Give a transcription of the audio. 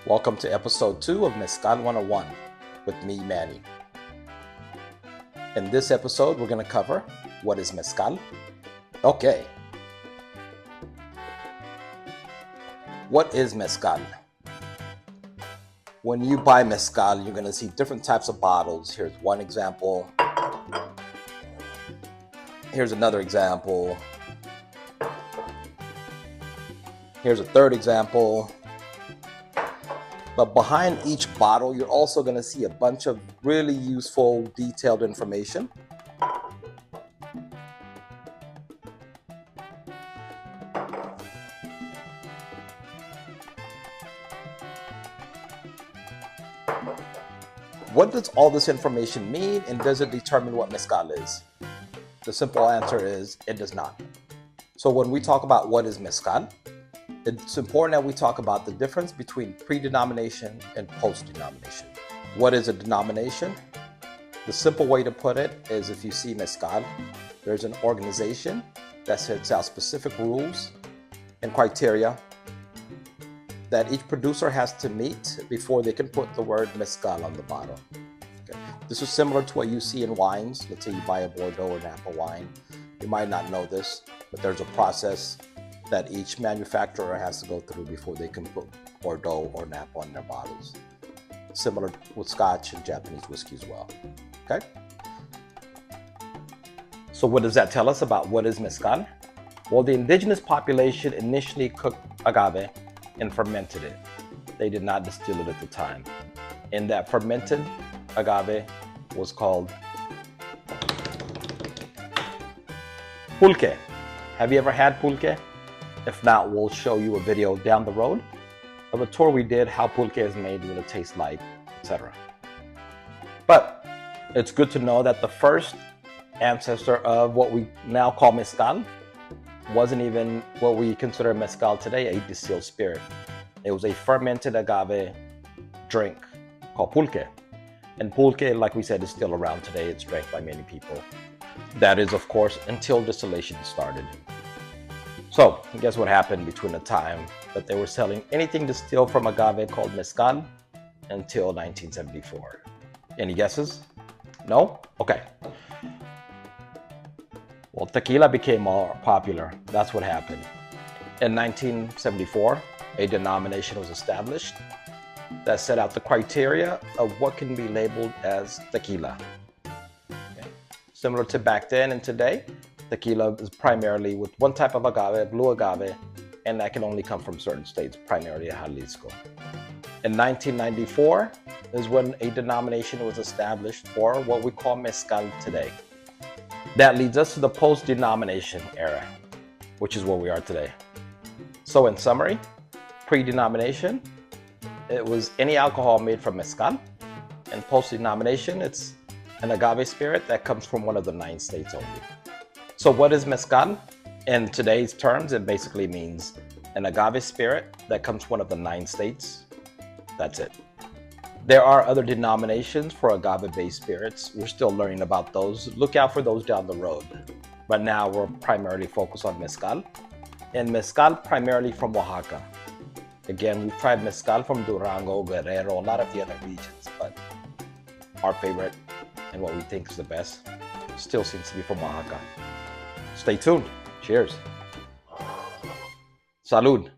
Welcome to episode 2 of Mezcal 101 with me, Manny. In this episode, we're going to cover what is mezcal. Okay. What is mezcal? When you buy mezcal, you're going to see different types of bottles. Here's one example. Here's another example. Here's a third example. But behind each bottle, you're also going to see a bunch of really useful, detailed information. What does all this information mean, and does it determine what mezcal is? The simple answer is it does not. So when we talk about what is mezcal, it's important that we talk about the difference between pre-denomination and post-denomination. What is a denomination? The simple way to put it is, if you see mezcal, there's an organization that sets out specific rules and criteria that each producer has to meet before they can put the word mezcal on the bottle. Okay. This is similar to what you see in wines. Let's say you buy a Bordeaux or Napa wine. You might not know this, but there's a process that each manufacturer has to go through before they can put Bordeaux or Napa on their bottles. Similar with Scotch and Japanese whiskey as well. Okay? So what does that tell us about what is mezcal? Well, the indigenous population initially cooked agave and fermented it. They did not distill it at the time. And that fermented agave was called pulque. Have you ever had pulque? If not, we'll show you a video down the road of a tour we did, how pulque is made, what it tastes like, etc. But it's good to know that the first ancestor of what we now call mezcal wasn't even what we consider mezcal today, a distilled spirit. It was a fermented agave drink called pulque. And pulque, like we said, is still around today. It's drank by many people. That is, of course, until distillation started. So, guess what happened between the time that they were selling anything distilled from agave called mezcal until 1974? Any guesses? No? Okay. Well, tequila became more popular. That's what happened. In 1974, a denomination was established that set out the criteria of what can be labeled as tequila. Okay. Similar to back then and today, tequila is primarily with one type of agave, blue agave, and that can only come from certain states, primarily Jalisco. In 1994 is when a denomination was established for what we call mezcal today. That leads us to the post-denomination era, which is where we are today. So in summary, pre-denomination, it was any alcohol made from mezcal, and post-denomination, it's an agave spirit that comes from one of the 9 states only. So what is mezcal? In today's terms, it basically means an agave spirit that comes from one of the 9 states. That's it. There are other denominations for agave-based spirits. We're still learning about those. Look out for those down the road. But now we're primarily focused on mezcal. And mezcal primarily from Oaxaca. Again, we've tried mezcal from Durango, Guerrero, a lot of the other regions, but our favorite and what we think is the best still seems to be from Oaxaca. Stay tuned. Cheers. Salud.